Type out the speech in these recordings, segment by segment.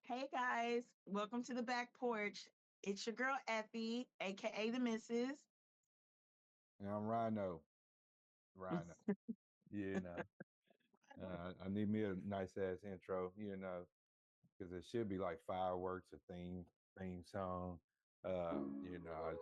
Hey guys, welcome to the Back Porch. It's your girl Effie, aka the Missus. And I'm Ryno. Ryno. You know, I need me a nice ass intro. Because it should be like fireworks, a theme song. I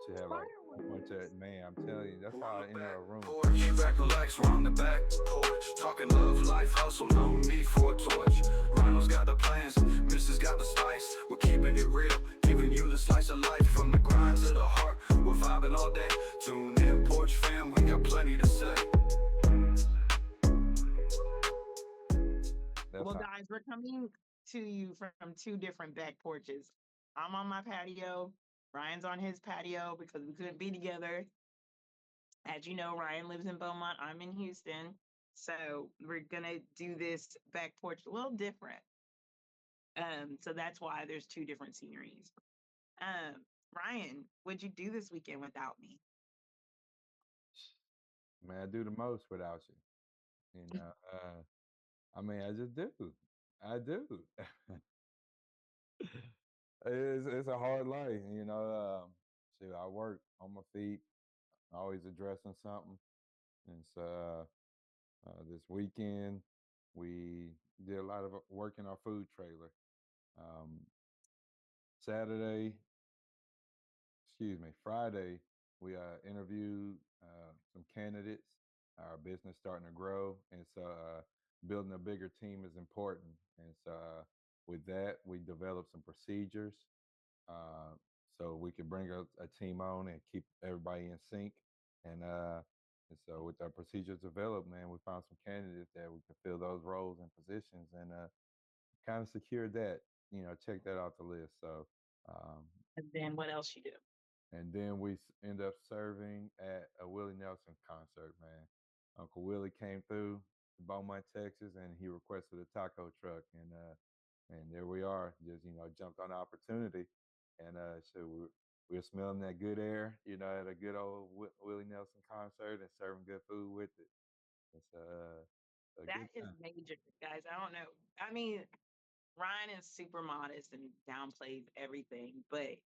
should have like a bunch of man. I'm telling you, that's how I enter a room. Porch, back relax, we're on the back porch. Talking love, life, hustle, no need for a torch. Rhino's got the plans, Mrs. got the spice. We're keeping it real, giving you the slice of life. From the grind to the heart, we're vibing all day. Tune in, Porch fam, we got plenty to say. That's Well, how. guys, we're coming to you from two different back porches. I'm on my patio, Ryan's on his patio because we couldn't be together. As you know, Ryan lives in Beaumont, I'm in Houston. So we're gonna do this back porch a little different. So that's why there's two different sceneries. Ryan, what'd you do this weekend without me? Man, I do the most without you. I mean, I just do. I do. It's a hard life, See, I work on my feet, always addressing something, and so this weekend we did a lot of work in our food trailer. Um, Saturday, excuse me, Friday, we interviewed some candidates. Our business starting to grow, and so building a bigger team is important. And so with that, we developed some procedures uh, so we could bring a team on and keep everybody in sync. And so with our procedures developed, man, we found some candidates that we could fill those roles and positions, and kind of secured that. Check that off the list. So um, And then what else you do? and then we end up serving at a Willie Nelson concert, man. Uncle Willie came through to Beaumont, Texas, and he requested a taco truck, and there we are, just jumped on the opportunity, and so we're smelling that good air, at a good old Willie Nelson concert and serving good food with it. It's a That good is time. major, guys. I don't know. I mean, Ryan is super modest and downplays everything, but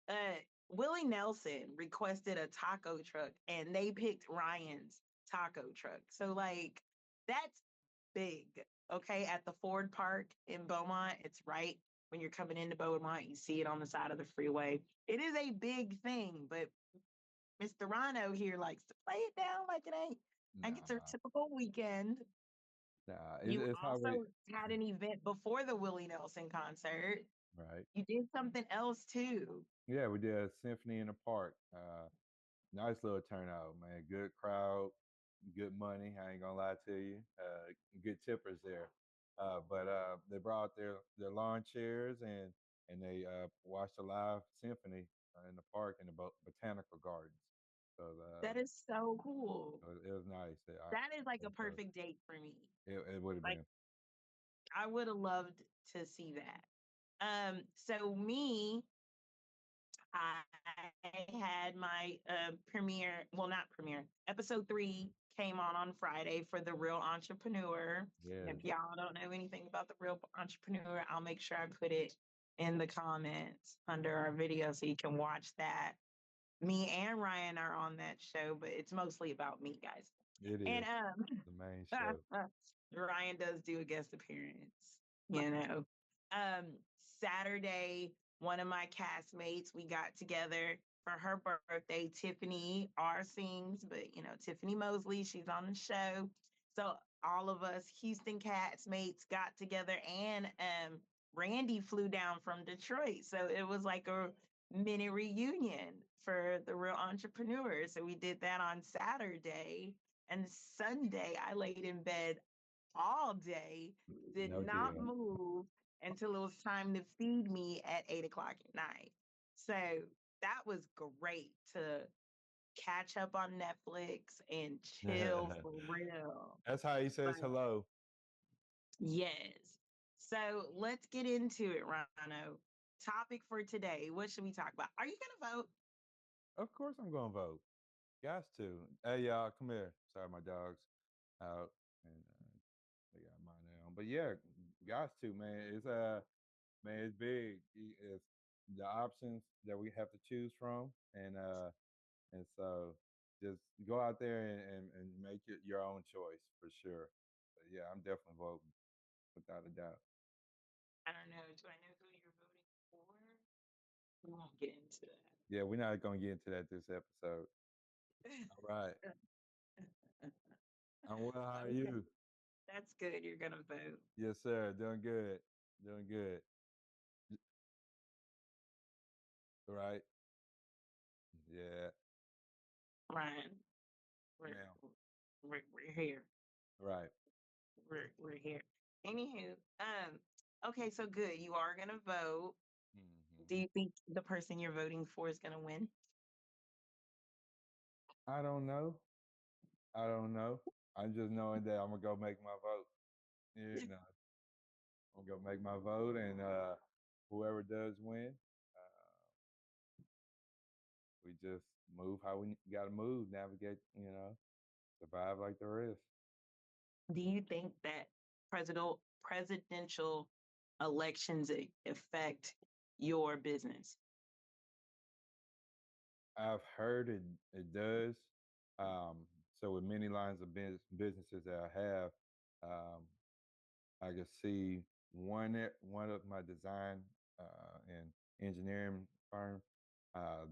Willie Nelson requested a taco truck and they picked Ryan's taco truck. So like that's big. Okay, at the Ford Park in Beaumont, it's right when you're coming into Beaumont, you see it on the side of the freeway. It is a big thing, but Mr. Ryno here likes to play it down like it ain't. Like it's a Nah, typical weekend. nah, You it's how we also had an event before the Willie Nelson concert. right. You did something else too. Yeah, we did a symphony in the park. Nice little turnout, man. Good crowd, good money. I ain't gonna lie to you. Good tippers there. But they brought their lawn chairs and they watched a live symphony in the park in the botanical gardens. So That is so cool. it was nice. That is like a It, perfect date for me. it would have Like been. I would have loved to see that. So me, I had my premiere, well, not premiere, episode 3 came on Friday for The Real Entrepreneur. Yes. If y'all don't know anything about The Real Entrepreneur, I'll make sure I put it in the comments under our video so you can watch that. Me and Ryan are on that show, but it's mostly about me, guys. It And is the main show. Ryan does do a guest appearance, you know. Um, Saturday, one of my castmates, we got together for her birthday. Tiffany R sings, but Tiffany Mosley, she's on the show. So all of us Houston castmates got together, and Randy flew down from Detroit. So it was like a mini reunion for the real entrepreneur. So we did that on Saturday. And Sunday, I laid in bed all day, did No not deal. move until it was time to feed me at 8 o'clock at night. So that was great to catch up on Netflix and chill for real. That's how he But says hello. yes. So let's get into it, Rhino. Topic for today. What should we talk about? Are you going to vote? Of course, I'm gonna vote. Guys to. Hey y'all, come here. Sorry, my dog's out and they got mine on. But yeah, guys to man. It's Man, it's big. It's the options that we have to choose from, and so just go out there and make it your own choice for sure. But yeah, I'm definitely voting without a doubt. I don't know. Do I know who you're voting for? We won't get into Yeah, we're not gonna get into that this episode. All right. that. I'm well. How are Okay, you? that's good. You're gonna vote. Yes, sir. Doing good. Doing good. Right. Yeah. Ryan, we're Now. we're here. Right. We're here. Anywho, okay, so good. You are gonna vote. Do Hmm. you think the person you're voting for is gonna win? I don't know. I don't know. I'm just knowing that I'm gonna go make my vote. You know, I'm gonna go make my vote, and whoever does win, we just move how we got to move, navigate. Survive like the rest. Do you think that presidential elections affect your business? I've heard it does. Um, so with many lines of businesses that I have, um, I can see one of my design and engineering firm.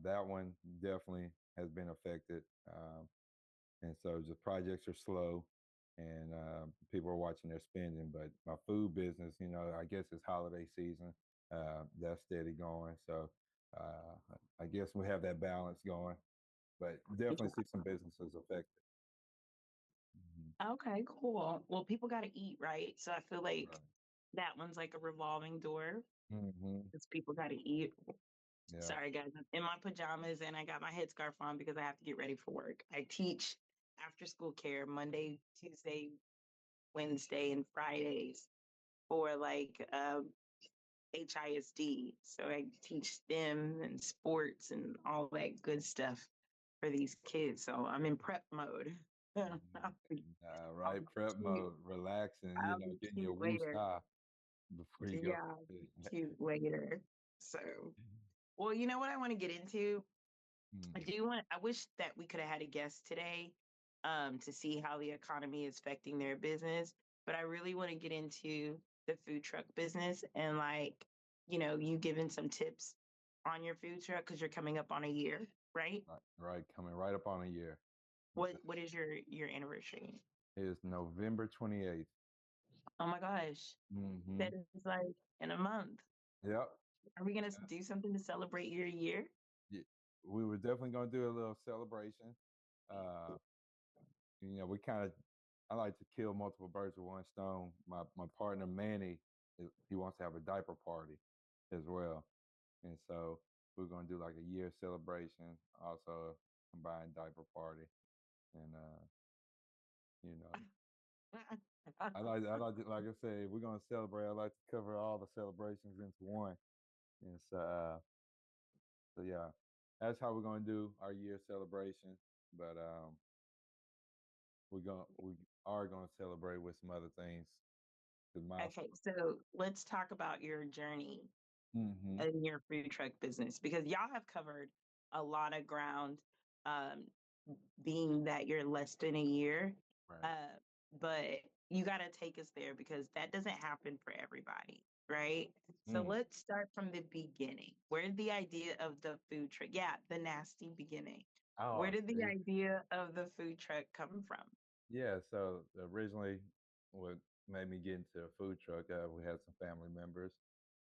That one definitely has been affected, and so the projects are slow, and people are watching their spending. But my food business, I guess it's holiday season. That's steady going. So I guess we have that balance going, but definitely see some businesses affected. Mhm. Okay, cool. Well, people got to eat, right? So I feel like Right. that one's like a revolving door Hmm. because people got to eat. Yeah. Sorry, guys. I'm in my pajamas and I got my headscarf on because I have to get ready for work. I teach after school care Monday, Tuesday, Wednesday, and Fridays for like HISD. So I teach STEM and sports and all that good stuff for these kids. So I'm in prep mode. I'll be, I'll Right. be Prep cute. mode, relaxing, I'll be getting your cute woo later. before you go. Yeah, I'll be cute later. So, well, you know what I want to get into? Mm. I wish that we could have had a guest today to see how the economy is affecting their business. But I really want to get into the food truck business and like, you giving some tips on your food truck because you're coming up on a year, right? Right, right, coming right up on a year. What is your anniversary? It's November 28th. Oh my gosh. Mm-hmm. That is like in a month. Yep. Are we gonna do something to celebrate your year? Yeah. We were definitely gonna do a little celebration. Uh, we kind of, I like to kill multiple birds with one stone. My partner Manny, he wants to have a diaper party as well, and so we're gonna do like a year celebration, also a combined diaper party, and you know, like I said, we're gonna celebrate. I like to cover all the celebrations into one, and so yeah, that's how we're gonna do our year celebration. But we are gonna celebrate with some other things. Cause Okay, milestone. so let's talk about your journey Mm-hmm. in your food truck business because y'all have covered a lot of ground, um, being that you're less than a year. Right. Uh, but you got to take us there because that doesn't happen for everybody, right? So Mm. let's start from the beginning. Where did the idea of the food truck? Yeah, the nasty beginning. Where Oh, did the see. idea of the food truck come from? Yeah. So originally, what made me get into a food truck, we had some family members,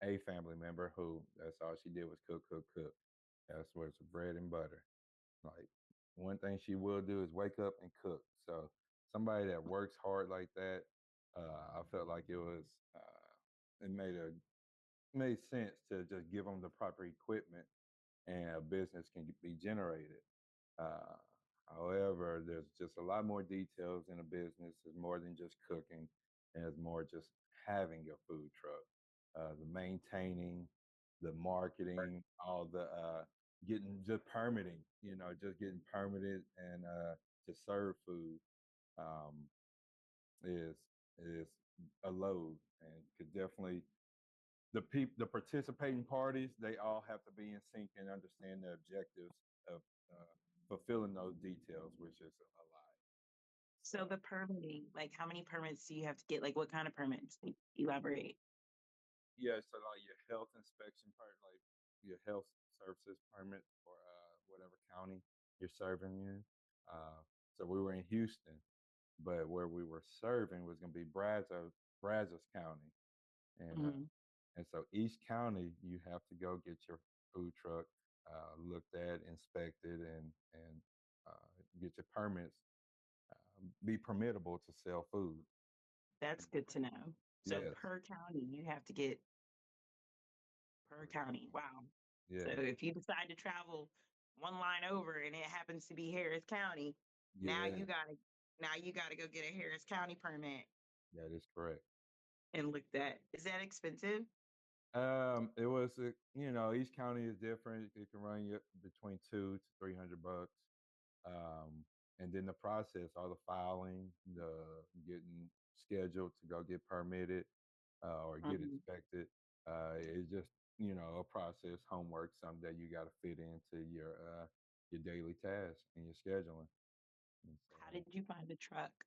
a family member who that's all she did was cook, cook, cook. That's what's bread and butter. Like one thing she will do is wake up and cook. So somebody that works hard like that, I felt like it made sense to just give them the proper equipment and a business can be generated. Uh, However, there's just a lot more details in a business. It's more than just cooking, and it's more just having your food truck, the maintaining, the marketing, all the getting just permitting. Just getting permitted and to serve food um, is is a load and could definitely the participating parties, they all have to be in sync and understand the objectives of fulfilling those details, which is a lot. So the permitting, like how many permits do you have to get? Like what kind of permits? Like, elaborate. Yeah, so like your health inspection part, like your health services permit for whatever county you're serving in. Uh, so we were in Houston, but where we were serving was going to be Brazos County, Mhm. and so each county you have to go get your food truck looked at, inspected, and get your permits, be permittable to sell food. That's good to know. So Yes, per county, you have to get per per county. county. Wow. So Yeah, if you decide to travel one line over and it happens to be Harris County, now yeah, you gotta now you gotta go get a Harris County permit that is correct. and look that. Is that expensive? It was, each county is different. It can run you between 200 to 300 bucks. Um, and then the process, all the filing, the getting scheduled to go get permitted or get Mhm. inspected, it's just a process, homework, something that you got to fit into your daily tasks and your scheduling. And so How did you find the truck?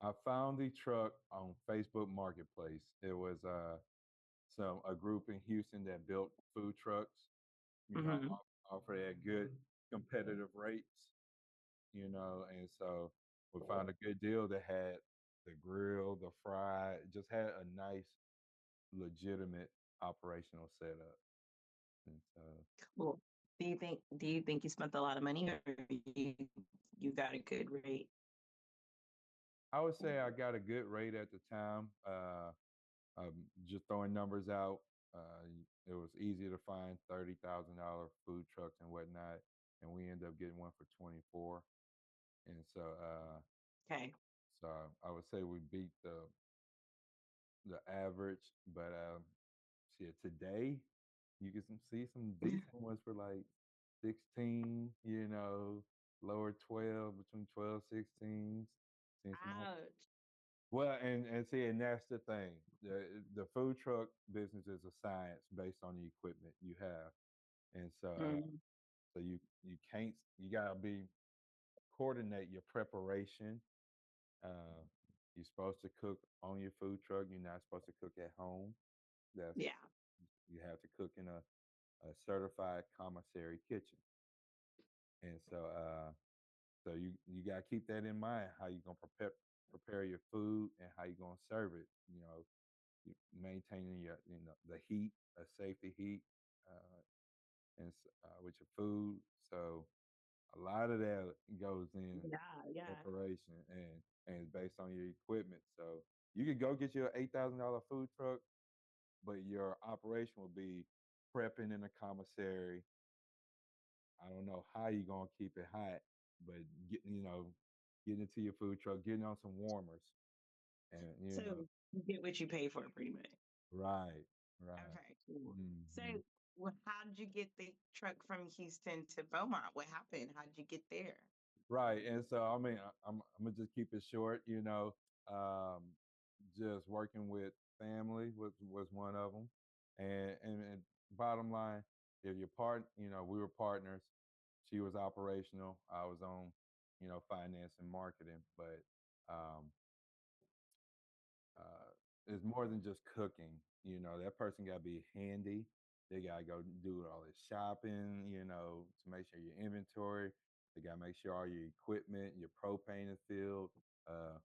I found the truck on Facebook Marketplace. It was a group in Houston that built food trucks, Hmm. offer at good competitive rates, and so we found a good deal that had the grill, the fry, just had a nice, legitimate operational setup. And so Cool. Do you think you spent a lot of money or you you got a good rate? I would say I got a good rate at the time. Just throwing numbers out, uh, it was easy to find $30,000 food trucks and whatnot, and we ended up getting one for 24. And Okay. so I would say we beat the average, but shit, today you can see some decent ones for like 16, lower 12, between 12, 16. Seen some Ouch. well, and see, and that's the thing. The food truck business is a science based on the equipment you have, and Mm, so you can't you gotta be coordinate your preparation. Uh, you're supposed to cook on your food truck. You're not supposed to cook at home. That's yeah. you have to cook in a certified commissary kitchen, and so you gotta keep that in mind. How you gonna prepare your food and how you gonna serve it. Maintaining the heat, a safety heat, uh, with your food. So a lot of that goes in Yeah, yeah. preparation and it's based on your equipment. So you could go get your $8,000 food truck, but your operation will be prepping in a commissary. I don't know how you're gonna keep it hot, but getting into your food truck, getting on some warmers, and So you get what you pay for pretty much. right, right. Okay, cool. So Hmm. how did you get the truck from Houston to Beaumont? What happened? How did you get there? Right, and so I mean, I'm gonna just keep it short. Just working with family was one of them, and bottom line, if your we were partners. She was operational. I was on, finance and marketing, but um, it's more than just cooking. That person got to be handy. They got to go do all this shopping, to make sure your inventory. They got to make sure all your equipment, your propane is filled. Uh,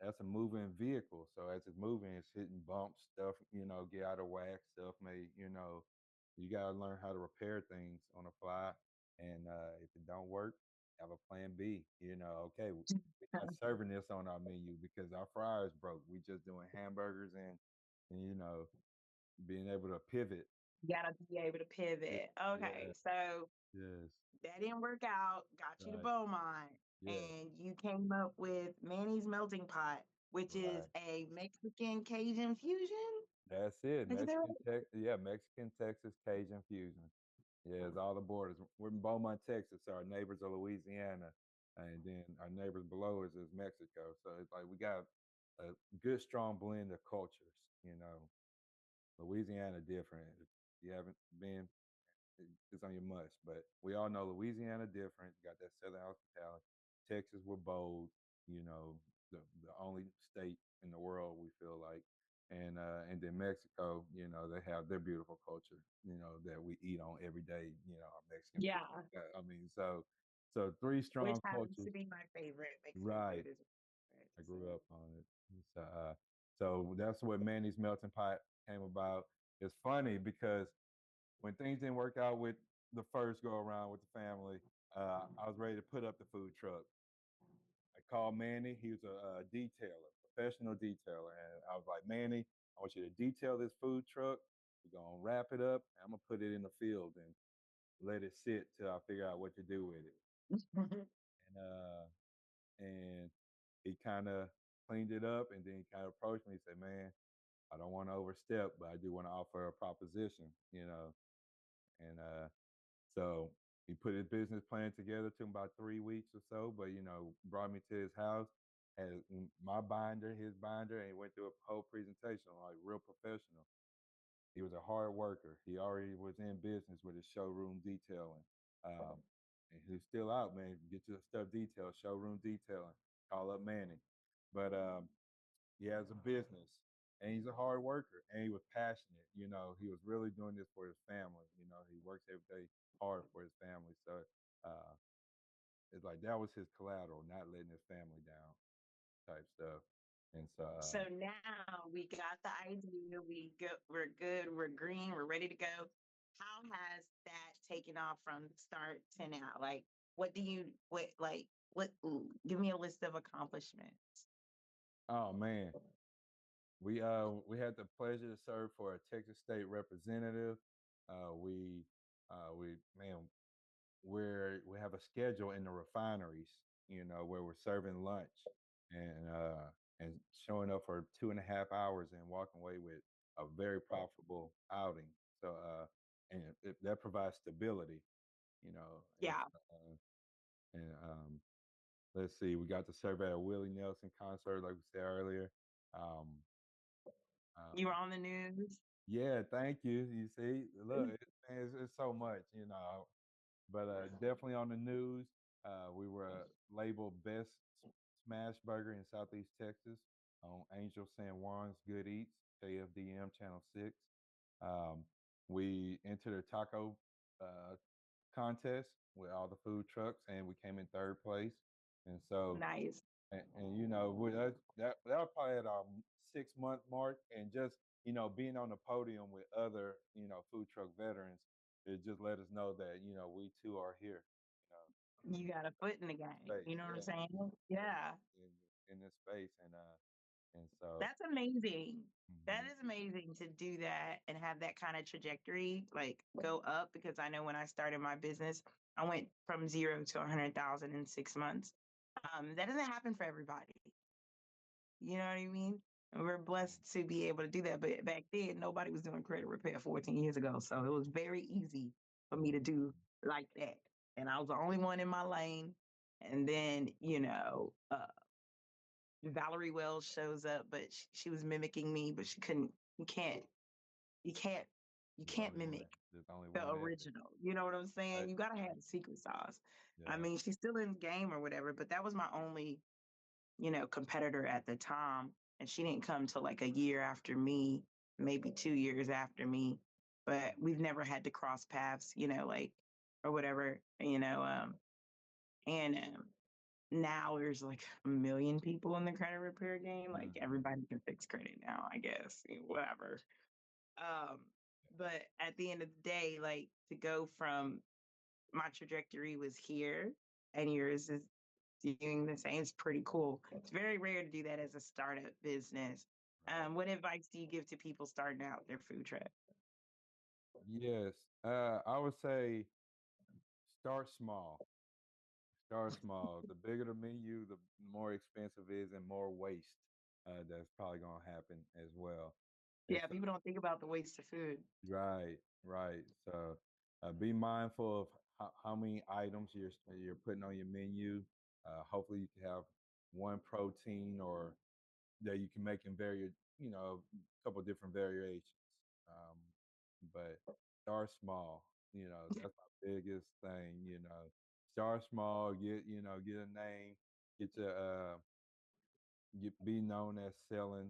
that's a moving vehicle. So as it's moving, it's hitting bumps, stuff, get out of whack, stuff may, you got to learn how to repair things on the fly. And if it don't work, have a plan B. Okay, we're not serving this on our menu because our fryers broke. We just doing hamburgers and being able to pivot. You gotta be able to Yeah, pivot. yeah, Okay, so yes, that didn't work out. Got you to right, Beaumont, yes, and you came up with Manny's Melting Pot, which is right. a Mexican Cajun fusion. That's it. Is that right? Mexican Texas Cajun fusion. Yeah, it's all the borders. We're in Beaumont, Texas. So our neighbors are Louisiana, and then our neighbors below us is Mexico. So it's like we got a good, strong blend of cultures. Louisiana different. If you haven't been, it's on your must. But we all know Louisiana different. You got that Southern hospitality. Texas, we're bold. You know, the only state in the world we feel like, and then Mexico. You know, they have their beautiful culture. You know that we eat on every day. You know, our Mexican Yeah, food. I mean, so three which strong happens to cultures. be my favorite Mexican Right. food as I well. grew up on it. So that's what Manny's melting pot came about. It's funny because when things didn't work out with the first go around with the family, I was ready to put up the food truck. I called Manny. He was a detailer, professional detailer, and I was like, Manny, I want you to detail this food truck. We're gonna wrap it up. And I'm gonna put it in the field and let it sit till I figure out what to do with it. And he kind of cleaned it up, and then he kind of approached me and said, "Man, I don't want to overstep, but I do want to offer a proposition, you know." And so he put his business plan together. Took him about 3 weeks or so, but brought me to his house, had my binder, his binder, and he went through a whole presentation like real professional. He was a hard worker. He already was in business with his showroom detailing. Um, and he's still out, man. Get your stuff detailed, showroom detailing. Call up Manny. But he has a business and he's a hard worker and he was passionate. He was really doing this for his family. He works every day hard for his family. So uh, it's like that was his collateral, not letting his family down type stuff. And so, So now we got the idea. We're good. We're green. We're ready to go. How has that taken off from start to now? Like, what do you what? Give me a list of accomplishments. oh man, we had the pleasure to serve for a Texas state representative. We man, we have a schedule in the refineries, where we're serving lunch and showing up for 2.5 hours and walking away with a very profitable outing. So that provides stability, you know. It's Yeah, and let's see, we got to serve at a Willie Nelson concert, like we said earlier. Um, you were um, on the news. yeah, thank you. You see, look, it's so much, but definitely on the news. We were labeled best smash burger in Southeast Texas on Angel San Juan's Good Eats, KFDM Channel 6. Um, we entered a taco uh, contest with all the food trucks, and we came in third place. And so, Nice. with us, that was probably at our 6 month mark, and just being on the podium with other food truck veterans, it just let us know that we too are here, You got a foot in the game. space, You know what I'm yeah, saying? Yeah. in this space, and so. That's amazing. That Mhm. is amazing to do that and have that kind of trajectory, like go up. Because I know when I started my business, I went from 0 to 100,000 in 6 months. That doesn't happen for everybody. You know what I mean? And we're blessed to be able to do that. But back then, nobody was doing credit repair 14 years ago. So it was very easy for me to do like that. And I was the only one in my lane. And then, Valerie Wells shows up, but she was mimicking me, but she couldn't. You can't. You can't. You There's can't only one. mimic There's only the one Epic. original. You know what I'm saying? Right. You gotta have the secret sauce. I Yeah. mean, she's still in the game or whatever, but that was my only, competitor at the time, and she didn't come till like a year after me, maybe 2 years after me. But we've never had to cross paths, like or whatever, and now there's like a million people in the credit repair game. Like Mhm. everybody can fix credit now, I guess, whatever. Um, but at the end of the day, like to go from my trajectory was here and yours is doing the same is pretty cool. It's very rare to do that as a startup business. Right. What advice do you give to people starting out their food truck? Yes. I would say start small. Start small. The bigger the menu, the more expensive it is and more waste that's probably going to happen as well. And Yeah, so, people don't think about the waste of food. right, right. So be mindful of how many items you're putting on your menu. Hopefully, you can have one protein or that you can make in a couple different variations. Um, but start small. That's my biggest thing. Start small. Get a name. Get your be known as selling.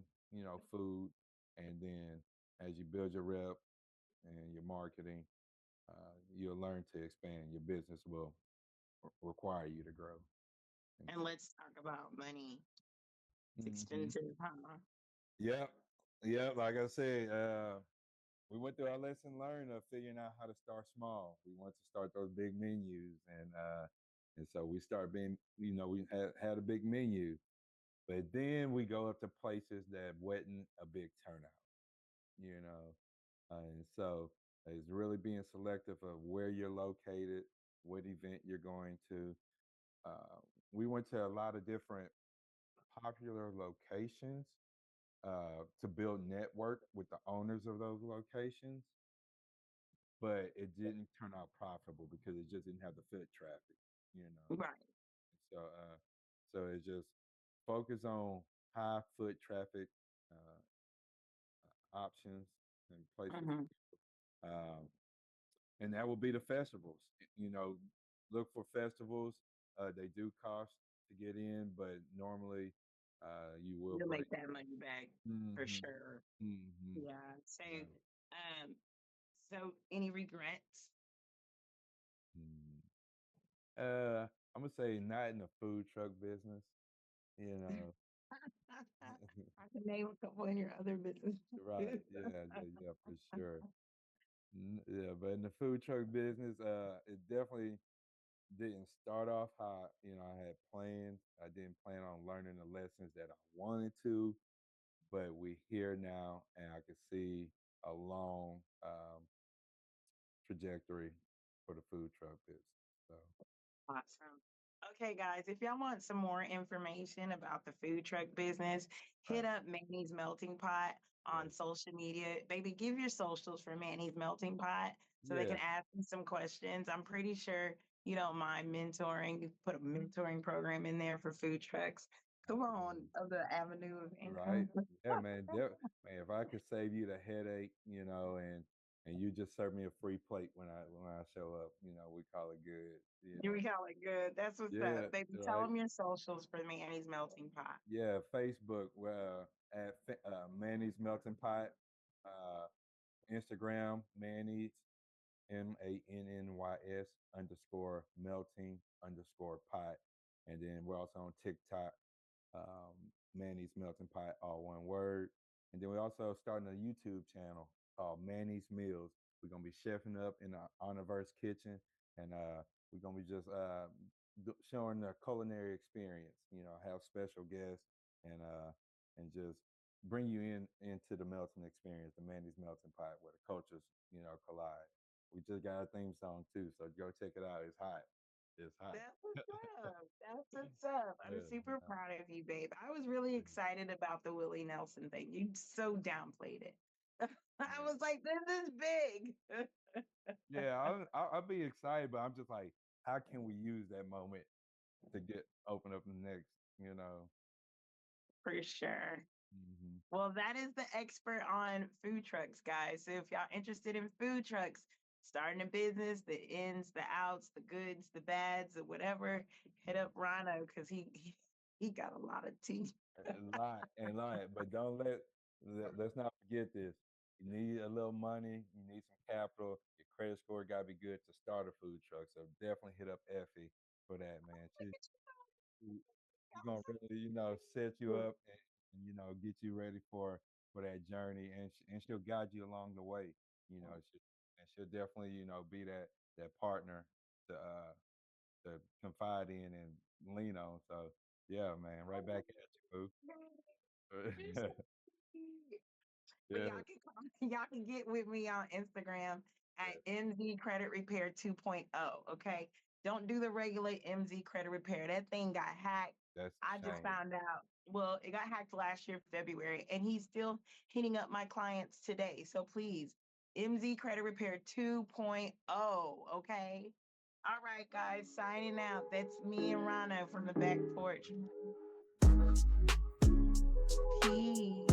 Food, and then as you build your rep and your marketing, you'll learn to expand. Your business will require you to grow. And And let's talk about money. It's hmm expensive, huh? Yep. Yep. Like I said, we went through our lesson learned of figuring out how to start small. We want to start those big menus, and so we start being, we had a big menu, but then we go up to places that wasn't a big turnout, and so it's really being selective of where you're located, what event you're going to. Uh, we went to a lot of different popular locations to build network with the owners of those locations, but it didn't turn out profitable because it just didn't have the foot traffic, you know. Right. So it just focus on high foot traffic uh, options and places, Hmm. um, and that will be the festivals. You know, look for festivals. They do cost to get in, but normally you will You'll break. make that money back for Mm-hmm. sure. Mm-hmm. Yeah. So, Yeah. so any regrets? Mm. I'm gonna say not in the food truck business. You know, I can name a couple in your other right? businesses. Yeah, for sure. Yeah, but in the food truck business, it definitely didn't start off how I had planned. I didn't plan on learning the lessons that I wanted to, but we're here now, and I can see a long trajectory for the food truck business. So, Awesome. Okay, guys, if y'all want some more information about the food truck business, hit right, up Manny's Melting Pot on yes, social media. Baby, give your socials for Manny's Melting Pot so they yeah, can ask me some questions. I'm pretty sure you don't mind mentoring. You put a mentoring program in there for food trucks. Come on, absolutely. other avenue of Right. income. Yeah, man. Man, if I could save you the headache, and you just serve me a free plate when I show up, we call it good. Here we call it good. That's what's Yeah, up. Baby, tell right. them your socials for Manny's Melting Pot. Yeah, Facebook, at Manny's Melting Pot, Instagram, Manny's MANNYS _melting _pot, and then we're also on TikTok, um, Manny's Melting Pot, all one word. And then we're also starting a YouTube channel called Manny's Meals. We're gonna be chefing up in the Honorverse kitchen, and we're gonna be just showing the culinary experience. Have special guests, and just bring you into the melting experience, the Manny's Melting Pot, where the cultures collide. We just got a theme song too, so go check it out. It's hot. It's hot. That's what's up. That's what's up. I'm Yeah, super proud of you, babe. I was really yeah, excited about the Willie Nelson thing. You so downplayed it. I yeah. was like, this is big. Yeah, I'll be excited, but I'm just like, how can we use that moment to get open up the next, you know? For sure. Hmm. Well, that is the expert on food trucks, guys. So if y'all interested in food trucks, starting a business, the ins, the outs, the goods, the bads, or whatever, hit up Ryno because he got a lot of tea. And lie, but don't let's not forget this. You need a little money, you need some capital. Your credit score gotta be good to start a food truck. So definitely hit up Effie for that, man. She's gonna really, set you up and get you ready for that journey, and she'll guide you along the way. She'll definitely, be that partner to confide in and lean on. So yeah, man, right back at you, You're boo. so sweet. But Yeah, y'all can get with me on Instagram at yeah, MZ Credit Repair 2.0. Okay. Don't do the regular MZ Credit Repair. That thing got hacked. that's I a just shame. found out. Well, it got hacked last year, February, and he's still hitting up my clients today. So please, MZ Credit Repair 2.0. Okay. All right, guys, signing out. That's me and Ryno from the back porch. Peace.